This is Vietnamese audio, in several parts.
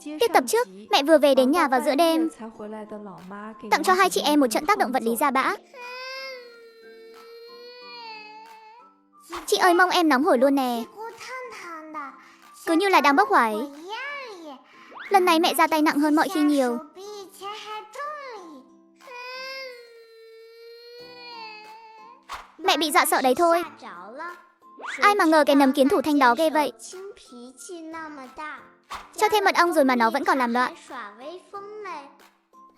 Tiết tập trước, mẹ vừa về đến nhà vào giữa đêm, tặng cho hai chị em một trận tác động vật lý ra bã. Chị ơi, mông em nóng hổi luôn nè, cứ như là đang bốc hỏa ấy. Lần này mẹ ra tay nặng hơn mọi khi nhiều. Mẹ bị dọa sợ đấy thôi. Ai mà ngờ cái nấm kiến thủ thanh đó ghê vậy. Cho thêm mật ong rồi mà nó vẫn còn làm loạn.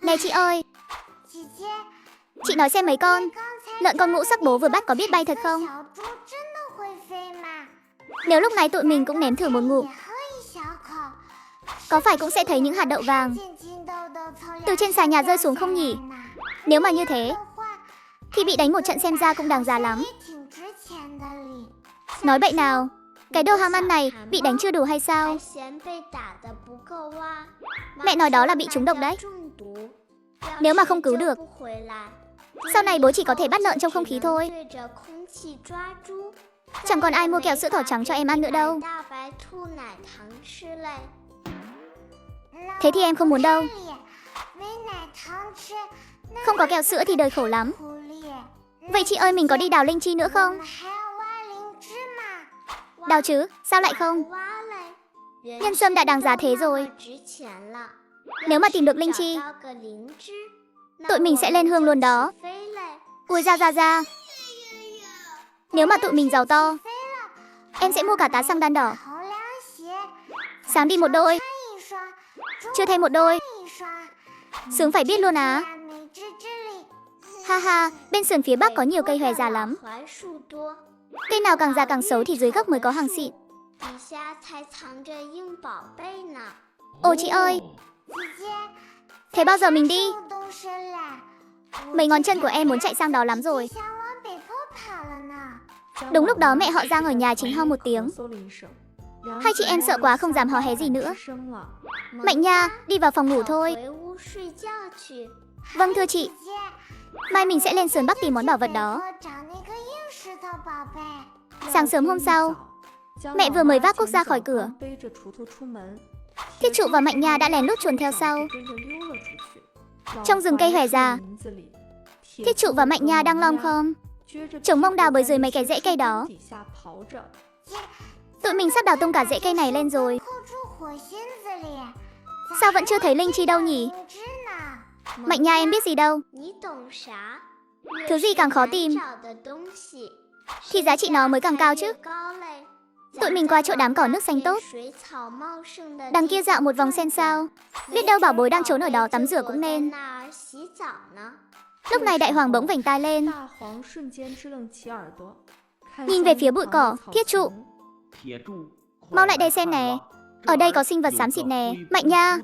Này chị ơi, chị nói xem mấy con lợn con ngũ sắc bố vừa bắt có biết bay thật không? Nếu lúc này tụi mình cũng nếm thử một ngụm, có phải cũng sẽ thấy những hạt đậu vàng từ trên xà nhà rơi xuống không nhỉ? Nếu mà như thế thì bị đánh một trận xem ra cũng đáng giá lắm. Nói bậy nào, cái đồ ham ăn này bị đánh chưa đủ hay sao? Mẹ nói đó là bị trúng độc đấy. Nếu mà không cứu được, sau này bố chỉ có thể bắt lợn trong không khí thôi. Chẳng còn ai mua kẹo sữa thỏ trắng cho em ăn nữa đâu. Thế thì em không muốn đâu. Không có kẹo sữa thì đời khổ lắm. Vậy chị ơi, mình có đi đào linh chi nữa không? Đào chứ, sao lại không? Nhân sâm đã đáng giá thế rồi. Nếu mà tìm được linh chi, tụi mình sẽ lên hương luôn đó. Ui ra. Nếu mà tụi mình giàu to, em sẽ mua cả tá xăng đan đỏ. Sáng đi một đôi, chưa thêm một đôi. Sướng phải biết luôn á. Ha ha, bên sườn phía bắc có nhiều cây hòe già lắm. Cây nào càng già càng xấu thì dưới gốc mới có hàng xịn. Ồ chị ơi, thế bao giờ mình đi? Mấy ngón chân của em muốn chạy sang đó lắm rồi. Đúng lúc đó mẹ họ Giang ở nhà chính ho một tiếng. Hai chị em sợ quá không dám hò hé gì nữa. Mạnh nha, đi vào phòng ngủ thôi. Vâng thưa chị. Mai mình sẽ lên sườn bắc tìm món bảo vật đó. Sáng sớm hôm sau, mẹ vừa mới vác cuốc ra khỏi cửa. Thiết Trụ và Mạnh Nha đã lén lút chuồn theo sau. Trong rừng cây hòe già, Thiết Trụ và Mạnh Nha đang lom khom chống mông đào bới dưới mấy cái rễ cây đó. Tụi mình sắp đào tung cả rễ cây này lên rồi. Sao vẫn chưa thấy linh chi đâu nhỉ? Mạnh Nha em biết gì đâu. Thứ gì càng khó tìm thì giá trị nó mới càng cao chứ. Tụi mình qua chỗ đám cỏ nước xanh tốt. Đằng kia dạo một vòng xem sao. Biết đâu bảo bối đang trốn ở đó tắm rửa cũng nên. Lúc này Đại Hoàng bỗng vểnh tai lên, nhìn về phía bụi cỏ. Thiết Trụ, mau lại đây xem nè. Ở đây có sinh vật xám xịt nè. Mạnh Nha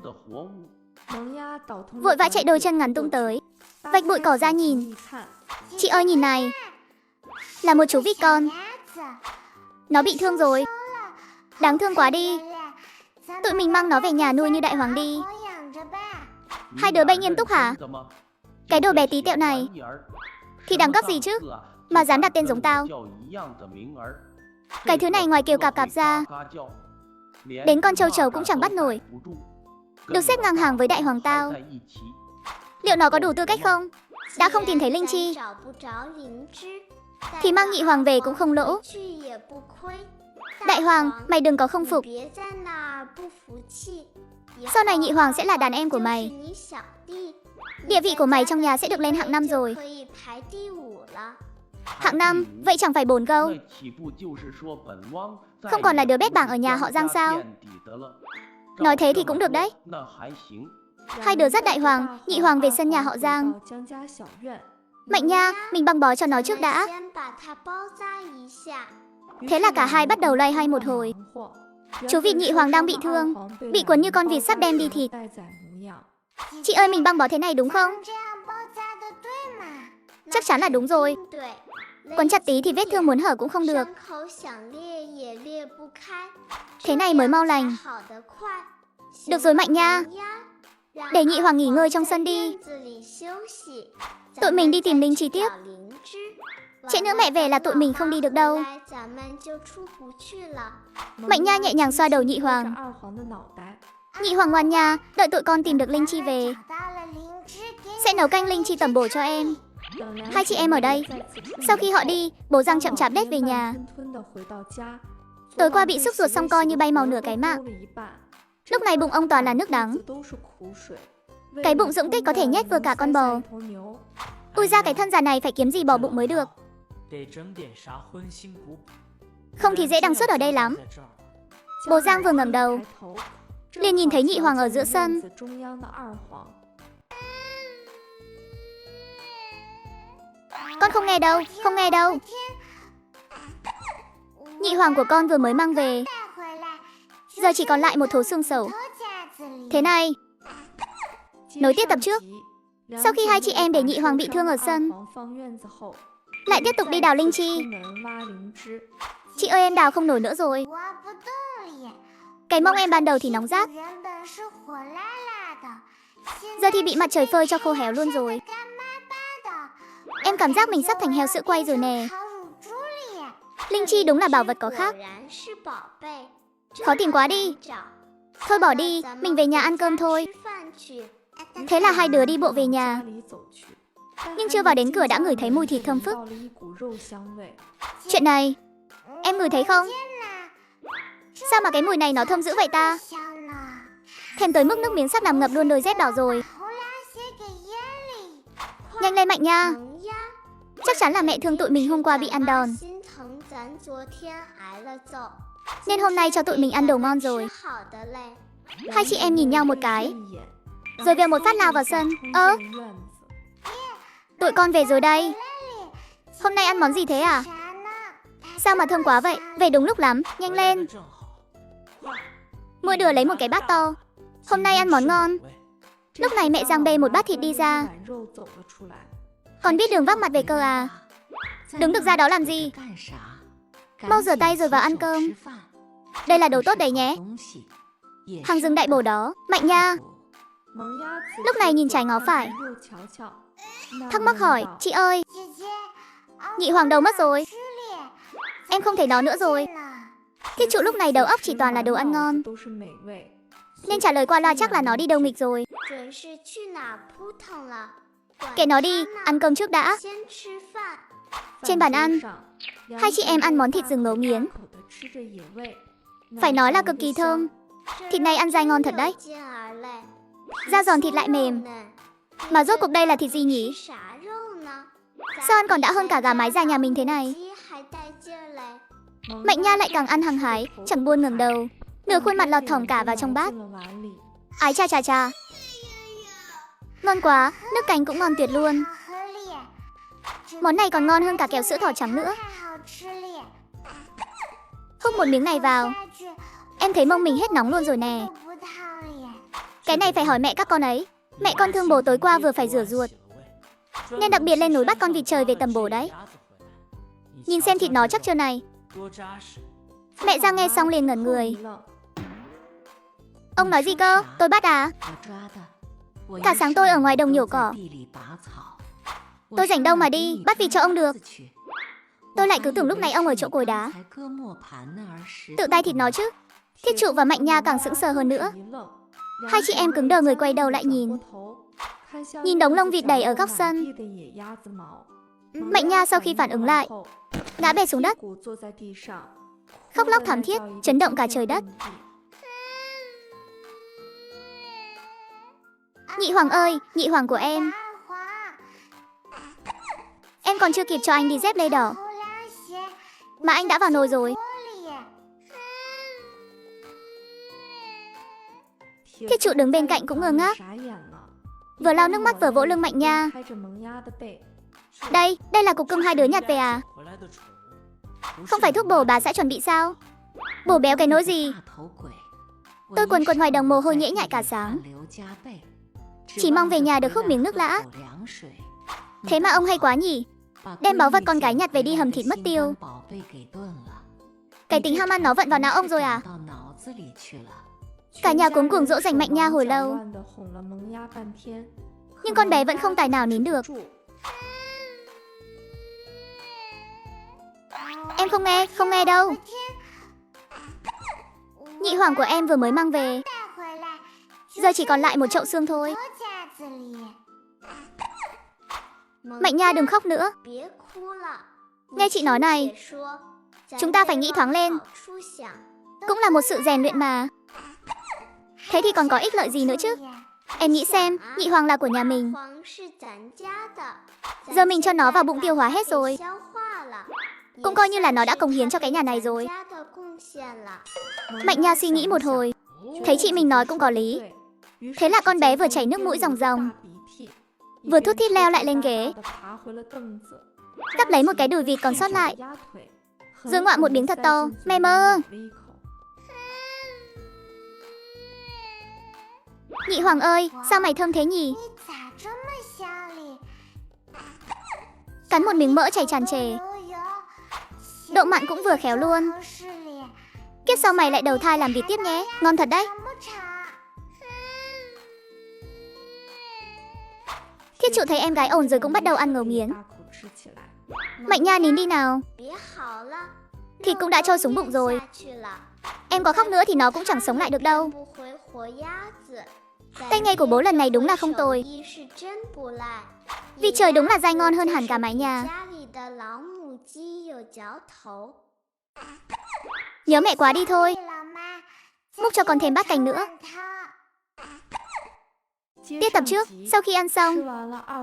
vội vã chạy đôi chân ngắn tung tới, vạch bụi cỏ ra nhìn. Chị ơi nhìn này, là một chú vịt con. Nó bị thương rồi. Đáng thương quá đi. Tụi mình mang nó về nhà nuôi như Đại Hoàng đi. Hai đứa bay nghiêm túc hả? Cái đồ bé tí tẹo này thì đẳng cấp gì chứ mà dám đặt tên giống tao. Cái thứ này ngoài kêu cạp cạp ra, đến con trâu trầu cũng chẳng bắt nổi. Được xếp ngang hàng với Đại Hoàng tao. Liệu nó có đủ tư cách không? Đã không tìm thấy linh chi thì mang Nhị Hoàng về cũng không lỗ. Đại Hoàng, mày đừng có không phục. Sau này Nhị Hoàng sẽ là đàn em của mày. Địa vị của mày trong nhà sẽ được lên hạng 5 rồi. Hạng 5, vậy chẳng phải 4 câu. Không còn là đứa bét bảng ở nhà họ Giang sao? Nói thế thì cũng được đấy. Hai đứa dắt Đại Hoàng, Nhị Hoàng về sân nhà họ Giang. Mạnh Nha, mình băng bó cho nó trước đã. Thế là cả hai bắt đầu loay hoay một hồi. Chú vịt Nhị Hoàng đang bị thương, bị cuốn như con vịt sắp đem đi thịt. Chị ơi, mình băng bó thế này đúng không? Chắc chắn là đúng rồi. Quấn chặt tí thì vết thương muốn hở cũng không được. Thế này mới mau lành. Được rồi Mạnh Nha, để Nhị Hoàng nghỉ ngơi trong sân đi. Tụi mình đi tìm linh chi tiếp. Trễ nữa mẹ về là tụi mình không đi được đâu. Mạnh Nha nhẹ nhàng xoa đầu Nhị Hoàng. Nhị hoàng ngoan nha, đợi tụi con tìm được linh chi về. Sẽ nấu canh linh chi tẩm bổ cho em. Hai chị em ở đây. Sau khi họ đi, bố Giang chậm chạp đét về nhà. Tối qua bị xúc ruột xong coi như bay màu nửa cái mạng. Lúc này bụng ông toàn là nước đắng. Cái bụng Dũng Tích có thể nhét vừa cả con bò. Ui ra cái thân già này phải kiếm gì bỏ bụng mới được. Không thì dễ đăng xuất ở đây lắm. Bố Giang vừa ngẩng đầu, liền nhìn thấy nhị hoàng ở giữa sân. Con không nghe đâu, không nghe đâu. Nhị hoàng của con vừa mới mang về. Giờ chỉ còn lại một thố xương sầu. Thế này, nối tiếp tập trước. Sau khi hai chị em để nhị hoàng bị thương ở sân, lại tiếp tục đi đào linh chi. Chị ơi em đào không nổi nữa rồi. Cái mông em ban đầu thì nóng rát, giờ thì bị mặt trời phơi cho khô héo luôn rồi. Em cảm giác mình sắp thành heo sữa quay rồi nè. Linh chi đúng là bảo vật có khác. Khó tìm quá đi. Thôi bỏ đi, mình về nhà ăn cơm thôi. Thế là hai đứa đi bộ về nhà. Nhưng chưa vào đến cửa đã ngửi thấy mùi thịt thơm phức. Chuyện này, em ngửi thấy không? Sao mà cái mùi này nó thơm dữ vậy ta? Thèm tới mức nước miếng sắp nằm ngập luôn đôi dép đỏ rồi. Nhanh lên Mạnh nha. Chắc chắn là mẹ thương tụi mình hôm qua bị ăn đòn, nên hôm nay cho tụi mình ăn đồ ngon rồi. Hai chị em nhìn nhau một cái, rồi vèo một phát lao vào sân. Tụi con về rồi đây. Hôm nay ăn món gì thế à? Sao mà thơm quá vậy? Về đúng lúc lắm, nhanh lên. Mỗi đứa lấy một cái bát to. Hôm nay ăn món ngon. Lúc này mẹ Giang bê một bát thịt đi ra. Còn biết đường vác mặt về cơ à? Đứng được ra đó làm gì? Mau rửa tay rồi vào ăn cơm. Đây là đồ tốt đấy nhé. Hàng rừng đại bổ đó, Mạnh nha. Lúc này nhìn trái ngó phải, thắc mắc hỏi, chị ơi, nhị hoàng đâu mất rồi? Em không thấy nó nữa rồi. Thiết trụ lúc này đầu óc chỉ toàn là đồ ăn ngon, nên trả lời qua loa chắc là nó đi đâu nghịch rồi. Kệ nó đi, ăn cơm trước đã. Trên bàn ăn, hai chị em ăn món thịt rừng ngấu nghiến. Phải nói là cực kỳ thơm. Thịt này ăn dai ngon thật đấy. Da giòn thịt lại mềm. Mà rốt cuộc đây là thịt gì nhỉ? Sao ăn còn đã hơn cả gà mái già nhà mình thế này? Mạnh nha lại càng ăn hăng hái, chẳng buồn ngẩng đầu. Nửa khuôn mặt lọt thỏm cả vào trong bát. Ái cha cha cha. Ngon quá, nước canh cũng ngon tuyệt luôn. Món này còn ngon hơn cả kẹo sữa thỏ trắng nữa. Húp một miếng này vào, em thấy mông mình hết nóng luôn rồi nè. Cái này phải hỏi mẹ các con ấy. Mẹ con thương bố tối qua vừa phải rửa ruột, nên đặc biệt lên núi bắt con vịt trời về tầm bổ đấy. Nhìn xem thịt nó chắc chưa này. Mẹ Giang nghe xong liền ngẩn người. Ông nói gì cơ? Tôi bắt à? Cả sáng tôi ở ngoài đồng nhổ cỏ. Tôi rảnh đâu mà đi, bắt vịt cho ông được. Tôi lại cứ tưởng lúc này ông ở chỗ cối đá. Tự tay thịt nó chứ. Thiết trụ và Mạnh nha càng sững sờ hơn nữa. Hai chị em cứng đờ người quay đầu lại nhìn. Nhìn đống lông vịt đầy ở góc sân. Mạnh nha sau khi phản ứng lại, ngã bệt xuống đất, khóc lóc thảm thiết, chấn động cả trời đất. Nhị hoàng ơi, nhị hoàng của em. Em còn chưa kịp cho anh đi dép lê đỏ mà anh đã vào nồi rồi. Thiết trụ đứng bên cạnh cũng ngơ ngác, vừa lau nước mắt vừa vỗ lưng Mạnh nha. Đây là cục cưng hai đứa nhặt về à? Không phải thuốc bổ bà sẽ chuẩn bị sao? Bổ béo cái nỗi gì? Tôi quần quật ngoài đồng mồ hôi nhễ nhại cả sáng, chỉ mong về nhà được húp miếng nước lã. Thế mà ông hay quá nhỉ, đem báu vật con gái nhặt về đi hầm thịt mất tiêu. Cái tính ham ăn nó vận vào não ông rồi à? Cả nhà cuống cuồng dỗ dành Mạnh nha hồi lâu, nhưng con bé vẫn không tài nào nín được. Em không nghe đâu. Nhị hoàng của em vừa mới mang về. Giờ chỉ còn lại một chậu xương thôi. Mạnh Nha đừng khóc nữa. Nghe chị nói này, chúng ta phải nghĩ thoáng lên. Cũng là một sự rèn luyện mà. Thế thì còn có ích lợi gì nữa chứ? Em nghĩ xem, nhị hoàng là của nhà mình. Giờ mình cho nó vào bụng tiêu hóa hết rồi. Cũng coi như là nó đã cống hiến cho cái nhà này rồi. Mạnh Nha suy nghĩ một hồi, thấy chị mình nói cũng có lý. Thế là con bé vừa chảy nước mũi ròng ròng, vừa thút thít leo lại lên ghế, gắp lấy một cái đùi vịt còn sót lại, rồi ngoạm một miếng thật to. Mẹ mơ. Nhị hoàng ơi, sao mày thơm thế nhỉ? Cắn một miếng mỡ chảy tràn trề, độ mặn cũng vừa khéo luôn. Kiếp sau mày lại đầu thai làm vịt tiếp nhé, ngon thật đấy. Thiết trụ thấy em gái ổn rồi cũng bắt đầu ăn ngấu nghiến. Mạnh Nha nín đi nào. Thịt cũng đã trôi xuống bụng rồi. Em có khóc nữa thì nó cũng chẳng sống lại được đâu. Tay nghề của bố lần này đúng là không tồi. Vịt trời đúng là dai ngon hơn hẳn cả mái nhà. Nhớ mẹ quá đi thôi. Múc cho con thêm bát canh nữa. Tiết tập trước, sau khi ăn xong,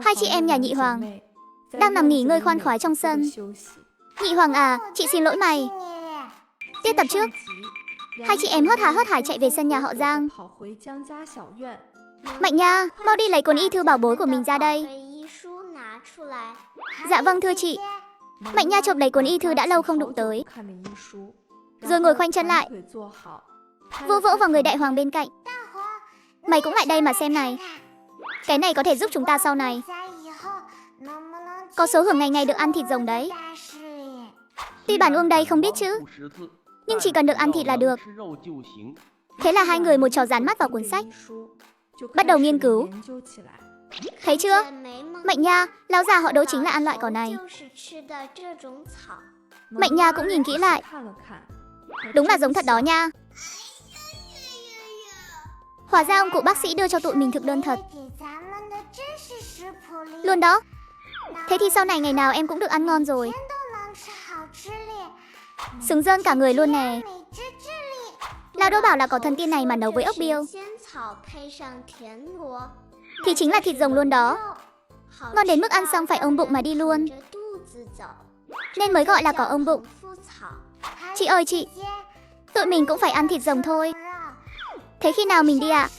hai chị em nhà nhị hoàng đang nằm nghỉ ngơi khoan khoái trong sân. Nhị hoàng à, chị xin lỗi mày. Tiết tập trước, hai chị em hớt hải chạy về sân nhà họ Giang. Mạnh Nha, mau đi lấy cuốn y thư bảo bối của mình ra đây. Dạ vâng thưa chị. Mạnh Nha chộp lấy cuốn y thư đã lâu không đụng tới, rồi ngồi khoanh chân lại, vỗ vỗ vào người đại hoàng bên cạnh. Mày cũng lại đây mà xem này. Cái này có thể giúp chúng ta sau này có số hưởng ngày ngày được ăn thịt rồng đấy. Tuy bản Uông đây không biết chữ, nhưng chỉ cần được ăn thịt là được. Thế là hai người một trò dán mắt vào cuốn sách, bắt đầu nghiên cứu. Thấy chưa? Mạnh Nha, lão già họ Đỗ chính là ăn loại cỏ này. Mạnh Nha cũng nhìn kỹ lại. Đúng là giống thật đó nha. Hóa ra ông cụ bác sĩ đưa cho tụi mình thực đơn thật. Luôn đó. Thế thì sau này ngày nào em cũng được ăn ngon rồi. Sướng rơn cả người luôn nè. Lão Đỗ bảo là có thần tiên này mà nấu với ốc biêu thì chính là thịt rồng luôn đó. Ngon đến mức ăn xong phải ôm bụng mà đi luôn, nên mới gọi là có ôm bụng. Chị ơi chị, tụi mình cũng phải ăn thịt rồng thôi. Thế khi nào mình đi ạ?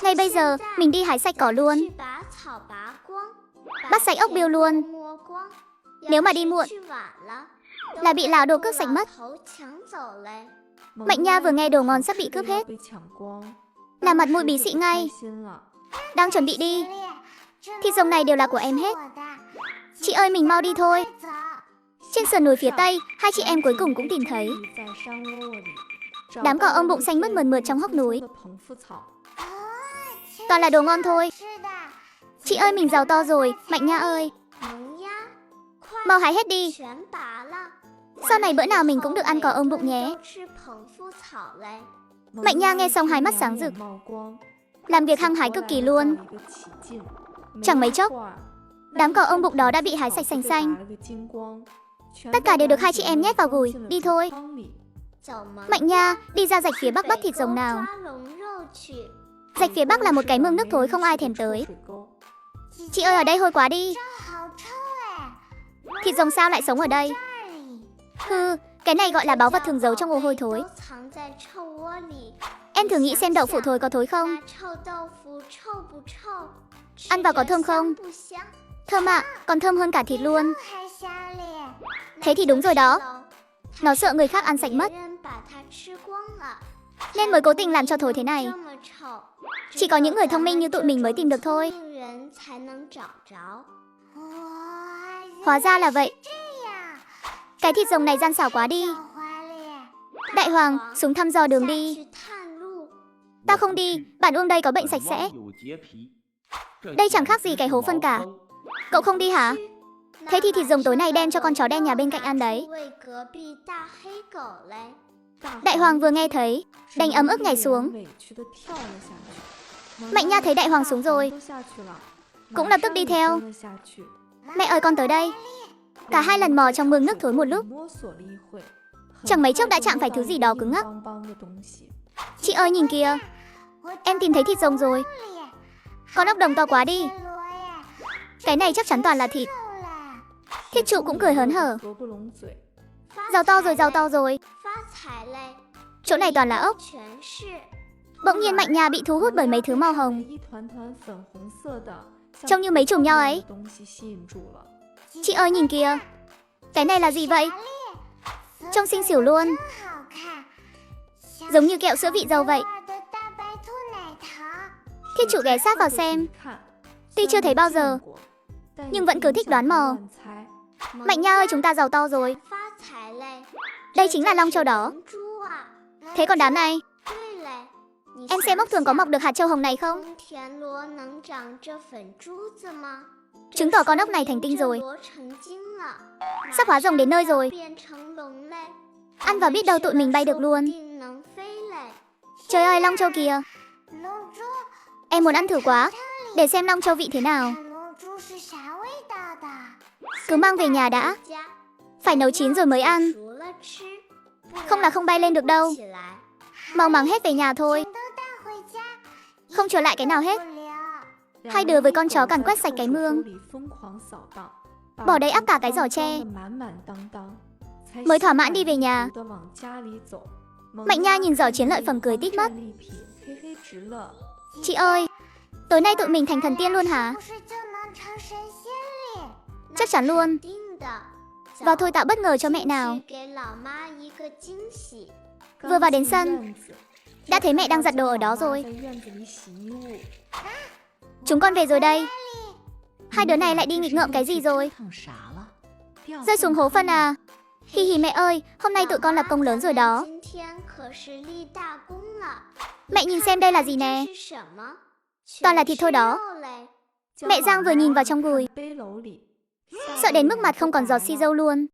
Ngay bây giờ mình đi hái sạch cỏ luôn, bắt sạch ốc biêu luôn. Nếu mà đi muộn là bị lão Đồ cướp sạch mất. Mạnh Nha vừa nghe đồ ngon sắp bị cướp hết là mặt mũi bí xị ngay. Đang chuẩn bị đi. Thịt rồng này đều là của em hết. Chị ơi mình mau đi thôi. Trên sườn núi phía tây, hai chị em cuối cùng cũng tìm thấy đám cỏ ôm bụng xanh mướt mượt trong hốc núi. Toàn là đồ ngon thôi. Chị ơi mình giàu to rồi, Mạnh Nha ơi. Mau hái hết đi. Sau này bữa nào mình cũng được ăn cỏ ôm bụng nhé. Mạnh Nha nghe xong hai mắt sáng rực, làm việc hăng hái cực kỳ luôn. Chẳng mấy chốc, đám cỏ ôm bụng đó đã bị hái sạch sành xanh. Tất cả đều được hai chị em nhét vào gùi. Đi thôi. Mạnh Nha, đi ra rạch phía bắc bắt thịt rồng nào. Rạch phía bắc là một cái mương nước thối không ai thèm tới. Chị ơi ở đây hôi quá đi. Thịt rồng sao lại sống ở đây? Hừ, cái này gọi là báu vật thường giấu trong ổ hôi thối. Em thử nghĩ xem đậu phụ thối có thối không? Ăn vào có thơm không? Thơm ạ, còn thơm hơn cả thịt luôn. Thế thì đúng rồi đó. Nó sợ người khác ăn sạch mất, nên mới cố tình làm cho thối thế này. Chỉ có những người thông minh như tụi mình mới tìm được thôi. Hóa ra là vậy. Cái thịt rồng này gian xảo quá đi. Đại hoàng, xuống thăm dò đường đi. Tao không đi, bản Uông đây có bệnh sạch sẽ. Đây chẳng khác gì cái hố phân cả. Cậu không đi hả? Thế thì thịt rồng tối nay đem cho con chó đen nhà bên cạnh ăn đấy. Đại hoàng vừa nghe thấy, đành ấm ức nhảy xuống. Mạnh Nha thấy đại hoàng xuống rồi, cũng lập tức đi theo. Mẹ ơi, con tới đây. Cả hai lần mò trong mương nước thối một lúc, chẳng mấy chốc đã chạm phải thứ gì đó cứng ngắc. Chị ơi, nhìn kìa, em tìm thấy thịt rồng rồi. Con ốc đồng to quá đi. Cái này chắc chắn toàn là thịt. Thiết trụ cũng cười hớn hở. Giàu to rồi, giàu to rồi. Chỗ này toàn là ốc. Bỗng nhiên Mạnh Nha bị thu hút bởi mấy thứ màu hồng, trông như mấy chùm nho ấy. Chị ơi, nhìn kìa, cái này là gì vậy? Trông xinh xỉu luôn, giống như kẹo sữa vị dâu vậy. Thiết trụ ghé sát vào xem. Tuy chưa thấy bao giờ, nhưng vẫn cứ thích đoán mò. Mạnh Nha ơi, chúng ta giàu to rồi. Đây chính là long châu đó. Thế còn đám này? Em xem ốc thường có mọc được hạt châu hồng này không? Chứng tỏ con ốc này thành tinh rồi, sắp hóa rồng đến nơi rồi. Ăn vào biết đâu tụi mình bay được luôn. Trời ơi, long châu kìa. Em muốn ăn thử quá, để xem long châu vị thế nào. Cứ mang về nhà đã, phải nấu chín rồi mới ăn, không là không bay lên được đâu. Mau mắng hết về nhà thôi, không trở lại cái nào hết. Hai đứa với con chó càn quét sạch cái mương, bỏ đầy ắp cả cái giỏ tre, mới thỏa mãn đi về nhà. Mạnh Nha nhìn giỏ chiến lợi phẩm cười tít mắt. Chị ơi, tối nay tụi mình thành thần tiên luôn hả? Chắc chắn luôn. Vào thôi, tạo bất ngờ cho mẹ nào. Vừa vào đến sân, đã thấy mẹ đang giặt đồ ở đó rồi. Chúng con về rồi đây. Hai đứa này lại đi nghịch ngợm cái gì rồi? Rơi xuống hố phân à? Hi hi mẹ ơi, hôm nay tụi con lập công lớn rồi đó. Mẹ nhìn xem đây là gì nè. Toàn là thịt thôi đó. Mẹ Giang vừa nhìn vào trong gùi, sợ đến mức mặt không còn giọt xi dâu luôn.